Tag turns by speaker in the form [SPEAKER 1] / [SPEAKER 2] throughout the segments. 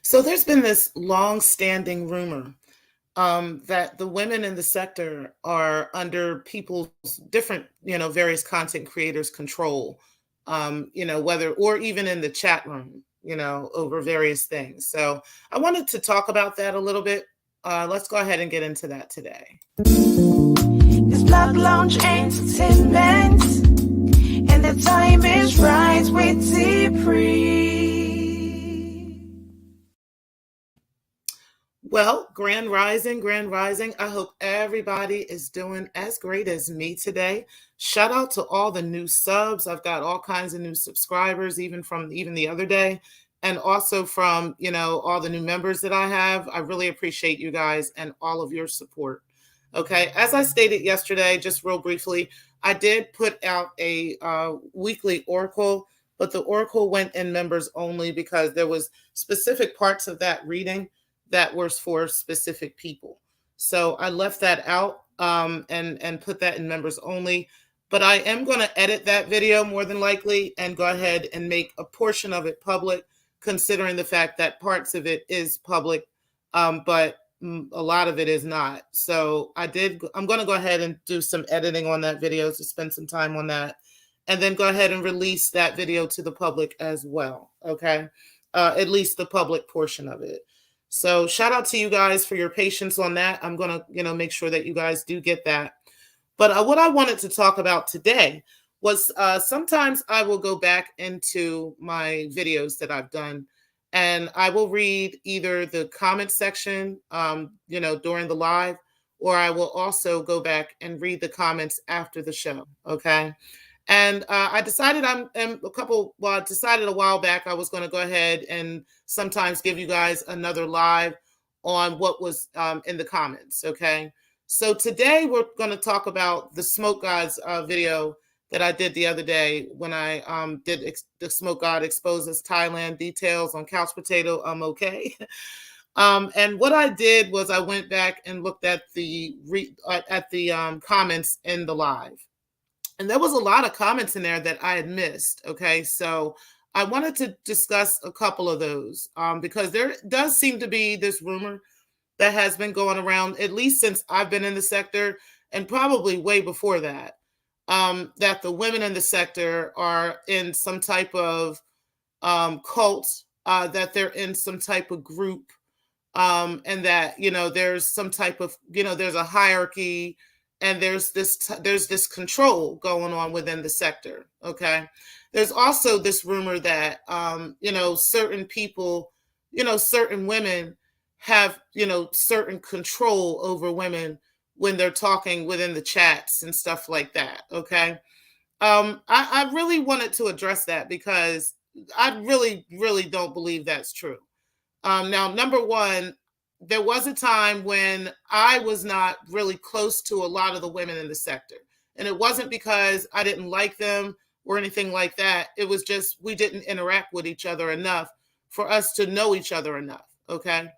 [SPEAKER 1] So there's been this long-standing rumor that the women in the sector are under people's different, various content creators' control, whether or even in the chat room, over various things. So I wanted to talk about that a little bit. Let's go ahead and get into that today.
[SPEAKER 2] It's Black Lounge Entertainment, and the time is right with Zipri.
[SPEAKER 1] Well, Grand Rising, Grand Rising. I hope everybody is doing as great as me today. Shout out to all the new subs. I've got all kinds of new subscribers, even from even the other day, and also from, all the new members that I have. I really appreciate you guys and all of your support. Okay, as I stated yesterday, just real briefly, I did put out a weekly oracle, but the oracle went in members only because there was specific parts of that reading that was for specific people. So I left that out and put that in members only. But I am going to edit that video more than likely and go ahead and make a portion of it public, considering the fact that parts of it is public, but a lot of it is not. So I'm going to go ahead and do some editing on that video to spend some time on that, and then go ahead and release that video to the public as well. Okay. At least the public portion of it. So shout out to you guys for your patience on that. I'm going to, make sure that you guys do get that. But what I wanted to talk about today was sometimes I will go back into my videos that I've done, and I will read either the comment section, during the live, or I will also go back and read the comments after the show. Okay. And I decided I decided a while back I was going to go ahead and sometimes give you guys another live on what was in the comments. Okay. So today we're going to talk about the Smoke Gods video that I did the other day when I did the Smoke God exposes Thailand details on Couch Potato. I'm okay. And what I did was I went back and looked at the comments in the live. And there was a lot of comments in there that I had missed. Okay. So I wanted to discuss a couple of those because there does seem to be this rumor that has been going around, at least since I've been in the sector, and probably way before that, that the women in the sector are in some type of cult, that they're in some type of group, and that, there's some type of, there's a hierarchy, and there's this control going on within the sector. Okay. There's also this rumor that, certain people, certain women have, certain control over women when they're talking within the chats and stuff like that. Okay. I really wanted to address that because I really, really don't believe that's true. Now, number one, there was a time when I was not really close to a lot of the women in the sector. And it wasn't because I didn't like them or anything like that. It was just we didn't interact with each other enough for us to know each other enough. Okay.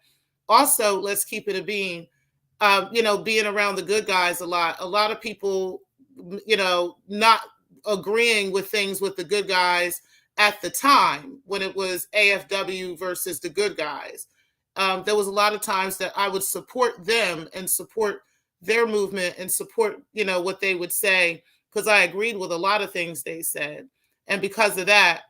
[SPEAKER 1] Also, let's keep it a being, being around the good guys a lot of people, not agreeing with things with the good guys at the time when it was AFW versus the good guys. There was a lot of times that I would support them and support their movement and support, what they would say, because I agreed with a lot of things they said. And because of that,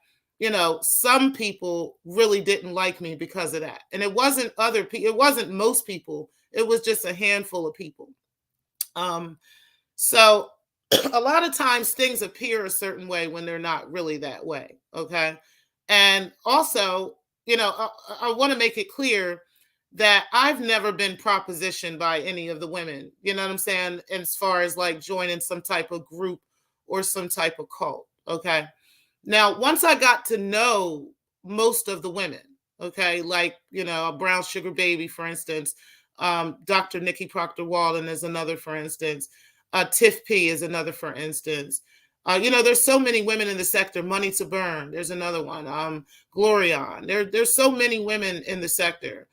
[SPEAKER 1] some people really didn't like me because of that. And it wasn't other people, it wasn't most people, it was just a handful of people. So a lot of times things appear a certain way when they're not really that way. Okay. And also, I want to make it clear that I've never been propositioned by any of the women, you know what I'm saying? As far as like joining some type of group or some type of cult. Okay. Now, once I got to know most of the women, okay, like, a Brown Sugar Baby, for instance, Dr. Nikki Proctor Walden is another, for instance, Tiff P is another, for instance. There's so many women in the sector. Money to Burn, there's another one. Glorion. There's so many women in the sector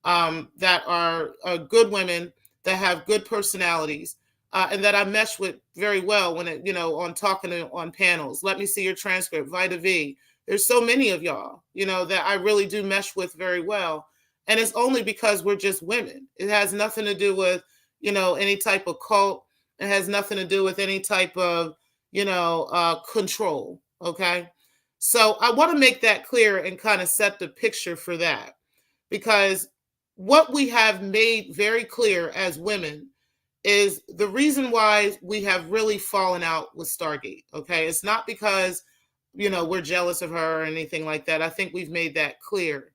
[SPEAKER 1] that are good women that have good personalities and that I mesh with very well when on talking on panels. Let me see your transcript. Vita V. There's so many of y'all, that I really do mesh with very well. And it's only because we're just women. It has nothing to do with, any type of cult. It has nothing to do with any type of, control. Okay. So I want to make that clear and kind of set the picture for that, because what we have made very clear as women is the reason why we have really fallen out with Stargate. Okay. It's not because, we're jealous of her or anything like that. I think we've made that clear.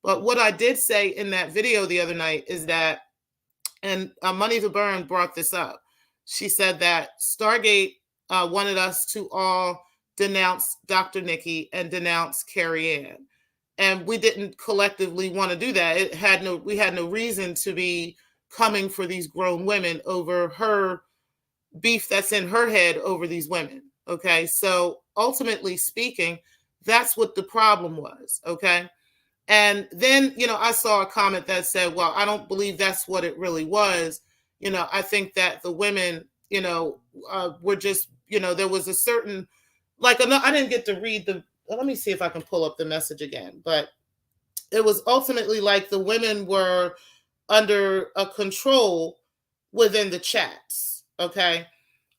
[SPEAKER 1] But what I did say in that video the other night is that, and Money to Burn brought this up. She said that Stargate wanted us to all denounce Dr. Nikki and denounce Carrie Ann. And we didn't collectively want to do that. We had no reason to be coming for these grown women over her beef that's in her head over these women. Okay. So ultimately speaking, that's what the problem was. Okay. And then, I saw a comment that said, well, I don't believe that's what it really was. I think that the women, were just, there was a certain, I didn't get to read let me see if I can pull up the message again, but it was ultimately like the women were under a control within the chats. Okay.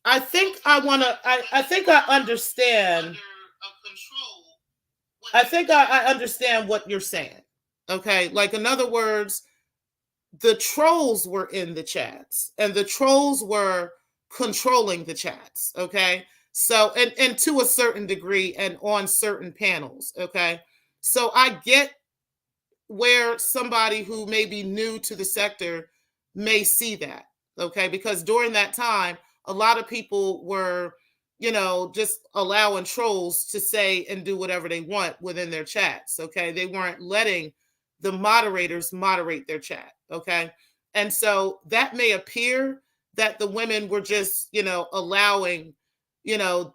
[SPEAKER 1] I think I think I understand. I think I understand what you're saying. Okay. Like, in other words, the trolls were in the chats and the trolls were controlling the chats. Okay. So, and to a certain degree and on certain panels. Okay. So I get where somebody who may be new to the sector may see that. Okay. Because during that time, a lot of people were, just allowing trolls to say and do whatever they want within their chats. Okay. They weren't letting the moderators moderate their chat. Okay. And so that may appear that the women were just, allowing,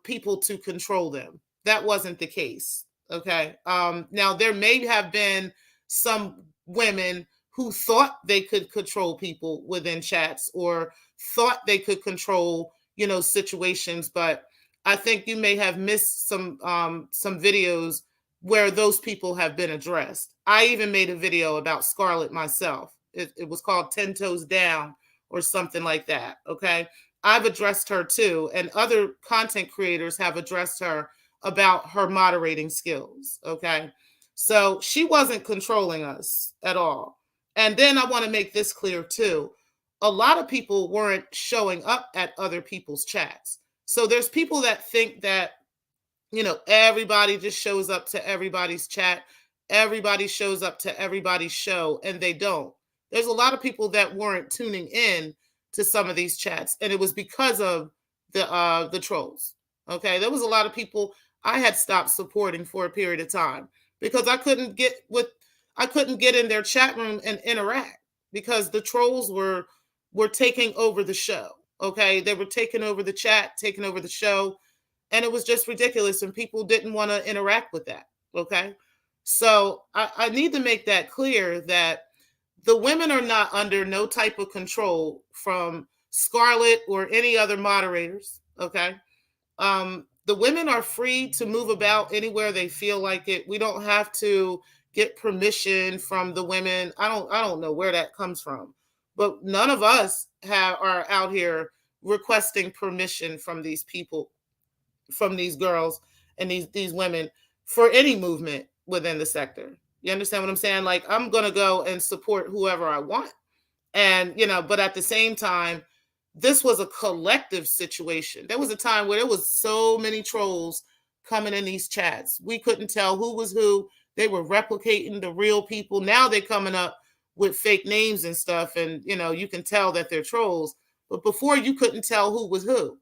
[SPEAKER 1] people to control them. That wasn't the case. Okay. Now there may have been some women who thought they could control people within chats or thought they could control, situations, but I think you may have missed some videos where those people have been addressed. I even made a video about Scarlett myself. It was called 10 Toes Down or something like that. Okay. I've addressed her too. And other content creators have addressed her about her moderating skills. Okay. So she wasn't controlling us at all. And then I want to make this clear too. A lot of people weren't showing up at other people's chats. So there's people that think that, everybody just shows up to everybody's chat. Everybody shows up to everybody's show, and they don't. There's a lot of people that weren't tuning in to some of these chats, and it was because of the trolls. Okay, there was a lot of people I had stopped supporting for a period of time because I couldn't get in their chat room and interact because the trolls were taking over the show. Okay, they were taking over the chat, taking over the show, and it was just ridiculous, and people didn't want to interact with that. Okay, so I need to make that clear that the women are not under no type of control from Scarlett or any other moderators. Okay. The women are free to move about anywhere they feel like it. We don't have to get permission from the women. I don't know where that comes from, but none of us are out here requesting permission from these people, from these girls and these women for any movement within the sector. You understand what I'm saying? Like, I'm going to go and support whoever I want. And, but at the same time, this was a collective situation. There was a time where there was so many trolls coming in these chats. We couldn't tell who was who. They were replicating the real people. Now they're coming up with fake names and stuff. And, you can tell that they're trolls. But before, you couldn't tell who was who.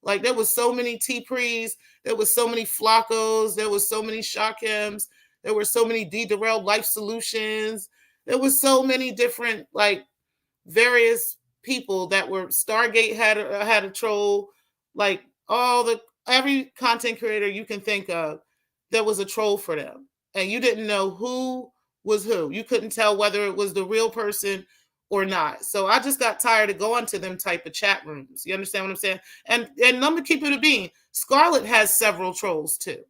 [SPEAKER 1] Like, there was so many T-Prees. There was so many Flacos. There was so many Shakims. There were so many D-Darrell Life Solutions. There was so many different, various people that were. Stargate had a troll. Like, every content creator you can think of, there was a troll for them. And you didn't know who was who. You couldn't tell whether it was the real person or not. So I just got tired of going to them type of chat rooms. You understand what I'm saying? And let me keep it a bean. Scarlett has several trolls too.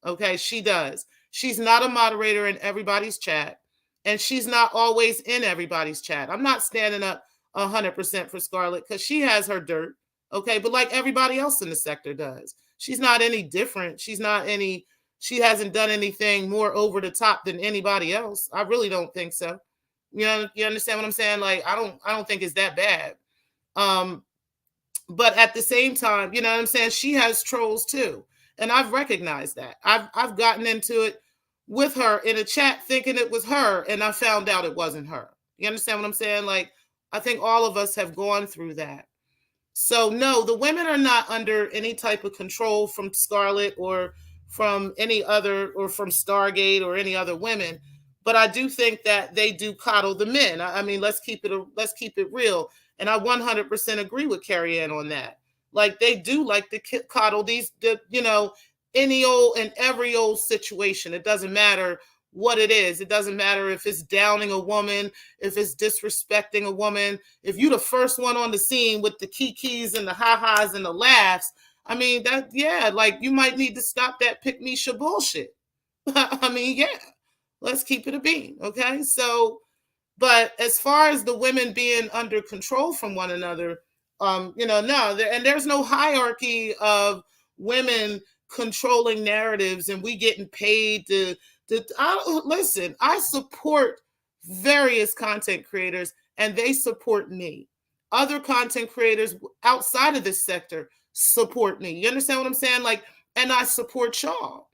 [SPEAKER 1] Okay, she does. She's not a moderator in everybody's chat. and she's not always in everybody's chat. I'm not standing up 100% for Scarlett because she has her dirt, okay? But like everybody else in the sector does, she's not any different. She's not any. She hasn't done anything more over the top than anybody else. I really don't think so. You understand what I'm saying? Like I don't think it's that bad. Um, but at the same time, you know what I'm saying? She has trolls too. And I've recognized that. I've gotten into it with her in a chat thinking it was her, and I found out it wasn't her. You understand what I'm saying? Like, I think all of us have gone through that. So no, the women are not under any type of control from Scarlett or from any other or from Stargate or any other women. But I do think that they do coddle the men. I mean, let's keep it real. And I 100% agree with Carrie Ann on that. Like they do like to coddle any old and every old situation. It doesn't matter what it is. It doesn't matter if it's downing a woman, if it's disrespecting a woman. If you the first one on the scene with the kikis and the ha-has and the laughs, I mean, like you might need to stop that pick-me-sha bullshit. I mean, yeah, let's keep it a bean, okay? So, but as far as the women being under control from one another, no, and there's no hierarchy of women controlling narratives and we getting paid to listen. I support various content creators and they support me. Other content creators outside of this sector support me. You understand what I'm saying? Like, and I support y'all.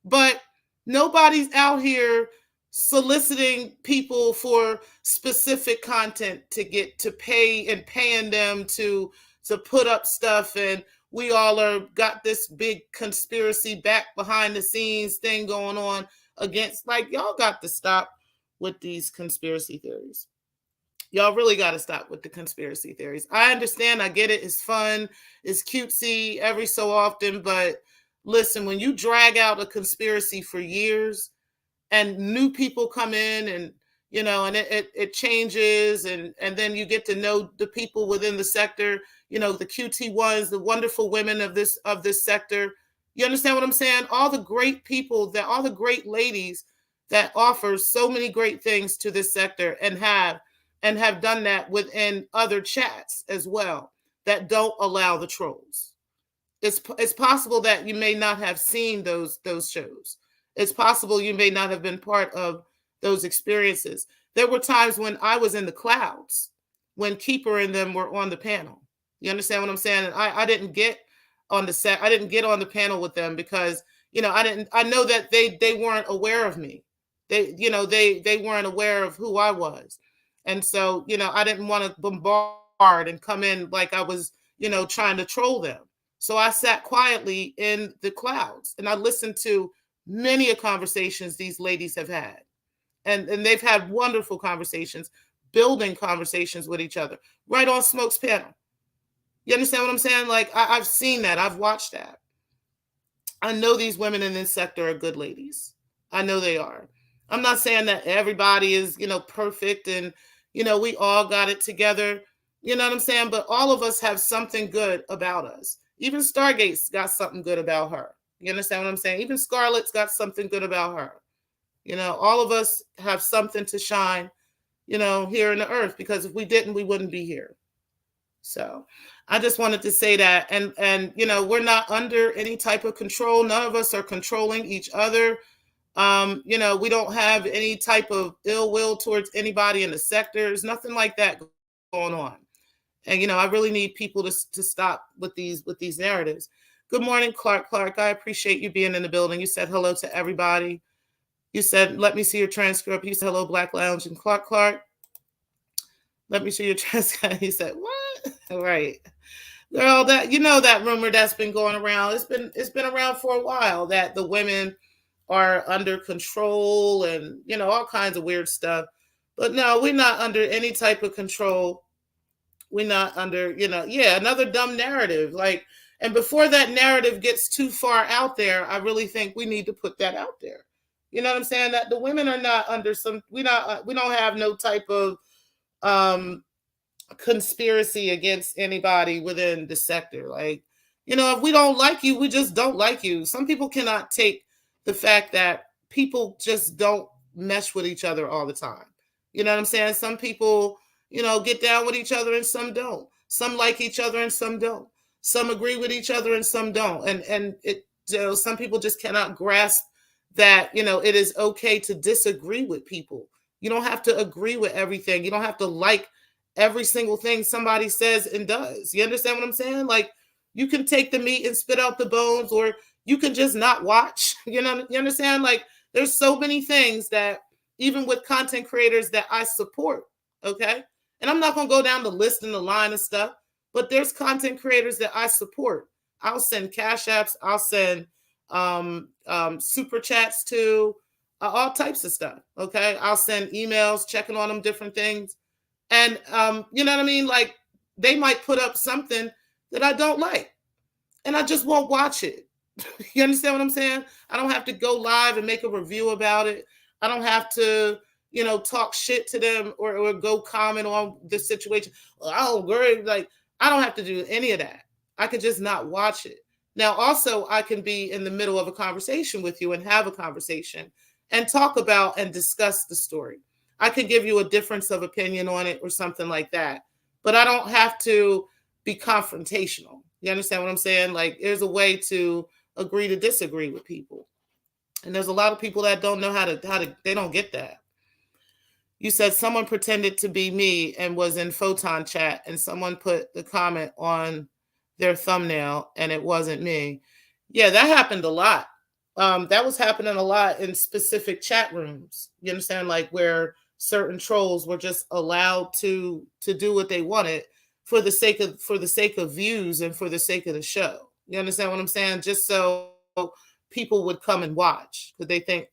[SPEAKER 1] But nobody's out here soliciting people for specific content to get to pay and paying them to put up stuff, and we all are got this big conspiracy back behind the scenes thing going on against, like, y'all got to stop with these conspiracy theories. Y'all really got to stop with the conspiracy theories. I understand, I get it, it's fun, it's cutesy every so often, but listen, when you drag out a conspiracy for years and new people come in and and it changes, and then you get to know the people within the sector, the QT ones, the wonderful women of this sector. You understand what I'm saying? All the great people, that all the great ladies that offer so many great things to this sector and have done that within other chats as well that don't allow the trolls. It's possible that you may not have seen those shows. It's possible you may not have been part of those experiences. There were times when I was in the clouds, when Keeper and them were on the panel. You understand what I'm saying? And I didn't get on the set. I didn't get on the panel with them because, I know that they weren't aware of me. They weren't aware of who I was. And so, I didn't want to bombard and come in like I was, trying to troll them. So I sat quietly in the clouds and I listened to many conversations these ladies have had. And they've had wonderful conversations, building conversations with each other, right on Smoke's panel. You understand what I'm saying? Like, I've seen that. I've watched that. I know these women in this sector are good ladies. I know they are. I'm not saying that everybody is, perfect and, we all got it together. You know what I'm saying? But all of us have something good about us. Even Stargate's got something good about her. You understand what I'm saying? Even Scarlett's got something good about her. All of us have something to shine, here in the earth, because if we didn't, we wouldn't be here. So I just wanted to say that. And we're not under any type of control. None of us are controlling each other. We don't have any type of ill will towards anybody in the sector. There's nothing like that going on. And, I really need people to stop with these narratives. Good morning, Clark. I appreciate you being in the building. You said hello to everybody. You said, let me see your transcript. You said, hello, Black Lounge. And Clark, let me see your transcript. He said, what? All right. Girl, that rumor that's been going around. It's been around for a while that the women are under control and, all kinds of weird stuff. But no, we're not under any type of control. We're not under, another dumb narrative. Like, and before that narrative gets too far out there, I really think we need to put that out there. You know what I'm saying? That the women are not under we don't have no type of conspiracy against anybody within the sector. Like, if we don't like you, we just don't like you. Some people cannot take the fact that people just don't mesh with each other all the time. You know what I'm saying? Some people, get down with each other and some don't. Some like each other and some don't. Some agree with each other and some don't. And some people just cannot grasp that, it is okay to disagree with people. You don't have to agree with everything. You don't have to like every single thing somebody says and does. You understand what I'm saying? Like, you can take the meat and spit out the bones, or you can just not watch. You understand? Like, there's so many things that even with content creators that I support, okay? And I'm not going to go down the list and the line of stuff, but there's content creators that I support. I'll send cash apps. I'll send super chats to all types of stuff, okay? I'll send emails checking on them, different things. And you know what I mean? Like, they might put up something that I don't like, and I just won't watch it. You understand what I'm saying? I don't have to go live and make a review about it. I don't have to, talk shit to them or go comment on the situation. Oh, great. Like, I don't have to do any of that. I could just not watch it. Now, also, I can be in the middle of a conversation with you and have a conversation and talk about and discuss the story. I can give you a difference of opinion on it or something like that. But I don't have to be confrontational. You understand what I'm saying? Like, there's a way to agree to disagree with people. And there's a lot of people that don't know how to they don't get that. You said someone pretended to be me and was in Photon chat, and someone put the comment on their thumbnail and it wasn't me. Yeah, that happened a lot. That was happening a lot in specific chat rooms. You understand? Like, where certain trolls were just allowed to do what they wanted for the sake of views and for the sake of the show. You understand what I'm saying? Just so people would come and watch, because they think,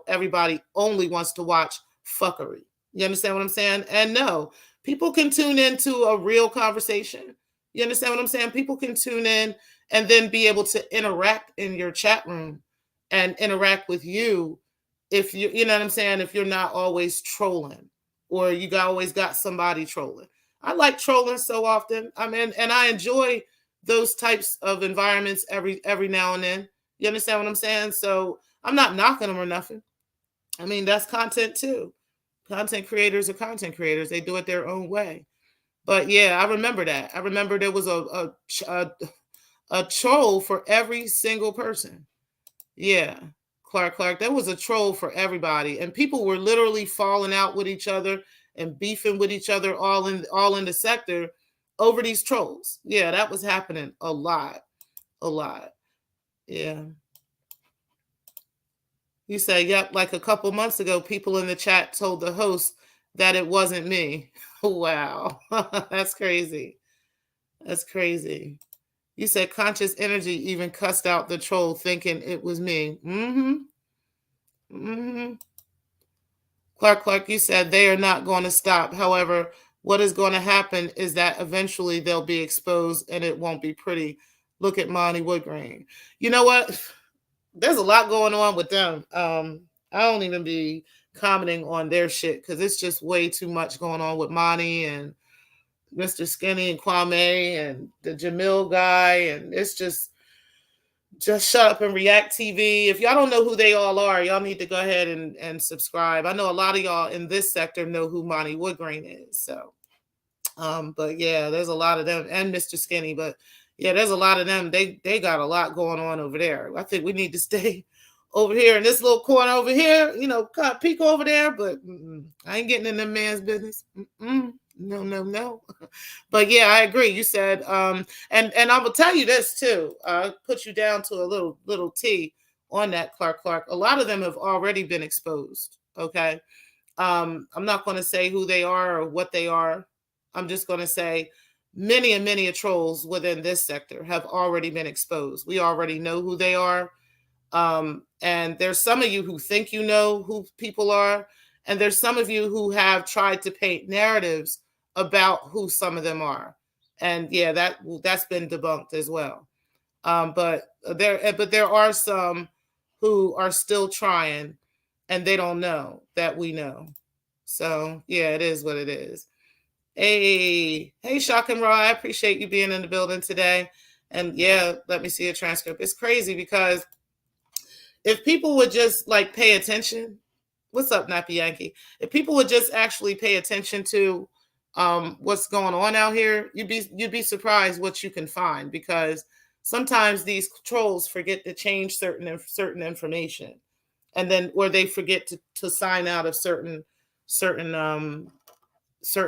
[SPEAKER 1] everybody only wants to watch fuckery. You understand what I'm saying? And no, people can tune into a real conversation. You understand what I'm saying? People can tune in and then be able to interact in your chat room and interact with you, if you know what I'm saying, if you're not always trolling, or you always got somebody trolling. I like trolling so often. I mean, and I enjoy those types of environments every now and then. You understand what I'm saying? So I'm not knocking them or nothing. I mean, that's content too. Content creators are content creators. They do it their own way. But yeah, I remember that. I remember there was a troll for every single person. Yeah. Clark, there was a troll for everybody, and people were literally falling out with each other and beefing with each other all in the sector over these trolls. Yeah, that was happening a lot. Yeah. You say, yep, like a couple months ago, people in the chat told the host that it wasn't me. Wow. That's crazy. That's crazy. You said conscious energy even cussed out the troll thinking it was me. Clark, you said they are not going to stop. However, what is going to happen is that eventually they'll be exposed and it won't be pretty. Look at Monty Woodgrain. You know what? There's a lot going on with them. I don't even be commenting on their shit because it's just way too much going on with Monty and Mr. Skinny and Kwame and the Jamil guy, and it's just shut up and react TV. If y'all don't know who they all are, y'all need to go ahead and subscribe. I know a lot of y'all in this sector know who Monty Woodgrain is. So, but yeah, there's a lot of them, and Mr. Skinny. But yeah, there's a lot of them. They got a lot going on over there. I think we need to stay over here in this little corner over here. Kind of peek over there, but I ain't getting in them man's business. No. But yeah, I agree. You said, and I will tell you this too. Put you down to a little T on that, Clark. A lot of them have already been exposed. Okay. I'm not going to say who they are or what they are. I'm just going to say many and many trolls within this sector have already been exposed. We already know who they are. And there's some of you who think you know who people are. And there's some of you who have tried to paint narratives about who some of them are. And yeah, that's been debunked as well. But there are some who are still trying and they don't know that we know. So yeah, it is what it is. Hey, Shock and Raw, I appreciate you being in the building today. And yeah, let me see a transcript. It's crazy because if people would just like pay attention, What's up, Nappy Yankee? If people would just actually pay attention to what's going on out here, you'd be surprised what you can find, because sometimes these trolls forget to change certain information, and then or they forget to sign out of certain certain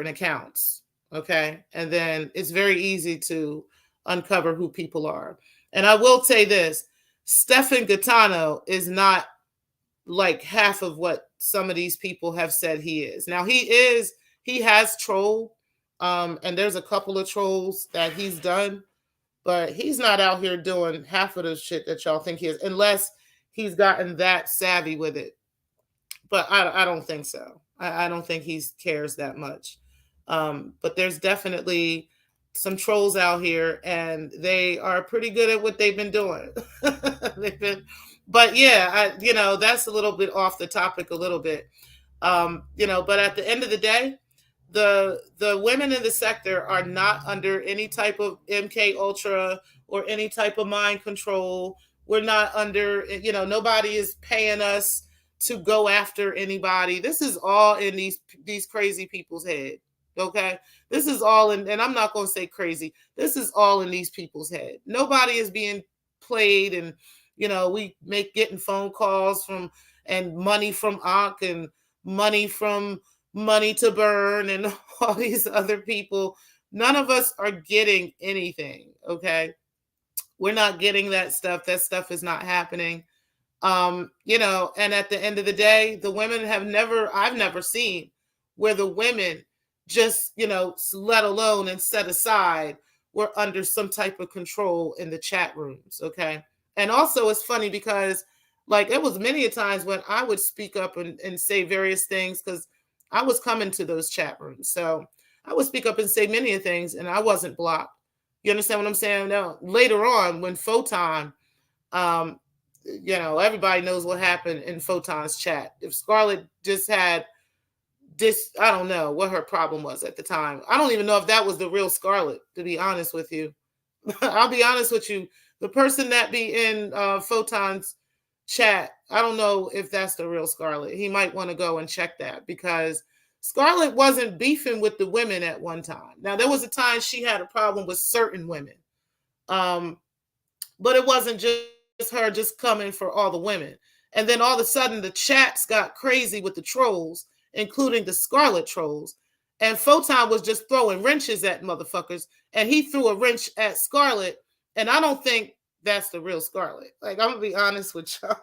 [SPEAKER 1] accounts. Okay, and then it's very easy to uncover who people are. And I will say this: Stefan Gaetano is not like half of what some of these people have said he is. Now he has trolled, and there's a couple of trolls that he's done, but he's not out here doing half of the shit that y'all think he is, unless he's gotten that savvy with it. But I don't think so. I don't think he cares that much. But there's definitely some trolls out here, and they are pretty good at what they've been doing. they've been, but yeah, that's a little bit off the topic a little bit. But at the end of the day, the women in the sector are not under any type of MK Ultra or any type of mind control. We're not under, nobody is paying us to go after anybody. This is all in these crazy people's head. Okay, this is all in, and I'm not going to say crazy. This is all in these people's head. Nobody is being played, and we getting phone calls from and money from Ankh and money from Money to Burn and all these other people. None of us are getting anything. Okay, we're not getting that stuff. That stuff is not happening. And at the end of the day, the women I've never seen where the women just, let alone and set aside, were under some type of control in the chat rooms. Okay. And also it's funny because like it was many a times when I would speak up and say various things, because I was coming to those chat rooms. So I would speak up and say many things, and I wasn't blocked. You understand what I'm saying? Now, later on, when Photon, everybody knows what happened in Photon's chat. If Scarlett just had this, I don't know what her problem was at the time. I don't even know if that was the real Scarlett, to be honest with you. I'll be honest with you. The person that be in Photon's chat, I don't know if that's the real Scarlett. He might want to go and check that, because Scarlett wasn't beefing with the women at one time. Now, there was a time she had a problem with certain women. But it wasn't just her just coming for all the women. And then all of a sudden the chats got crazy with the trolls, including the Scarlet trolls. And Photon was just throwing wrenches at motherfuckers. And he threw a wrench at Scarlett. And I don't think that's the real Scarlett. Like, I'm going to be honest with y'all.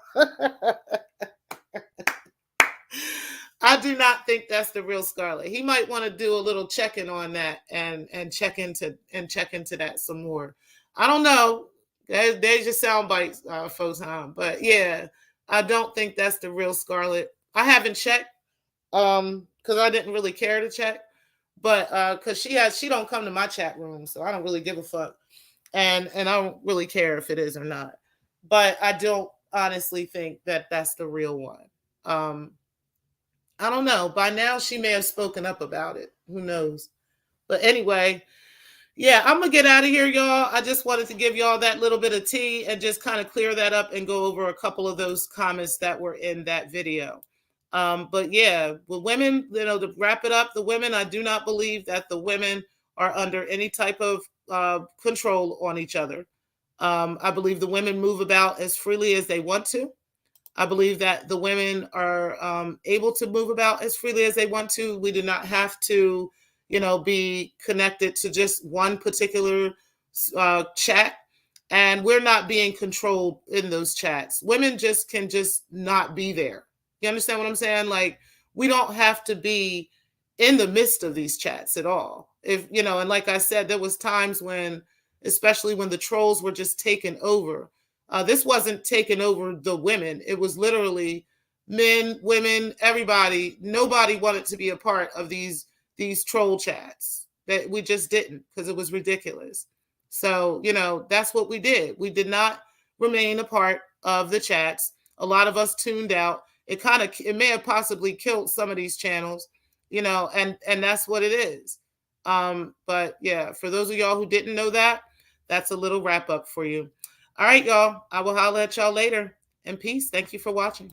[SPEAKER 1] I do not think that's the real Scarlett. He might want to do a little check-in on that and check into that some more. I don't know. There's your sound bites, Photon. But yeah, I don't think that's the real Scarlett. I haven't checked because I didn't really care to check. But because she don't come to my chat room, so I don't really give a fuck. And I don't really care if it is or not. But I don't honestly think that that's the real one. I don't know. By now, she may have spoken up about it. Who knows? But anyway, yeah, I'm going to get out of here, y'all. I just wanted to give y'all that little bit of tea and just kind of clear that up and go over a couple of those comments that were in that video. But yeah, with women, to wrap it up, the women, I do not believe that the women are under any type of control on each other. I believe the women move about as freely as they want to. I believe that the women are able to move about as freely as they want to. We do not have to be connected to just one particular chat, and we're not being controlled in those chats. Women can not be there. You understand what I'm saying? Like, we don't have to be in the midst of these chats at all. And like I said, there was times when, especially when the trolls were just taken over. This wasn't taking over the women. It was literally men, women, everybody. Nobody wanted to be a part of these troll chats. That we just didn't, because it was ridiculous. So, that's what we did. We did not remain a part of the chats. A lot of us tuned out. It may have possibly killed some of these channels, and that's what it is. But yeah, for those of y'all who didn't know that, that's a little wrap up for you. All right, y'all. I will holler at y'all later. And peace. Thank you for watching.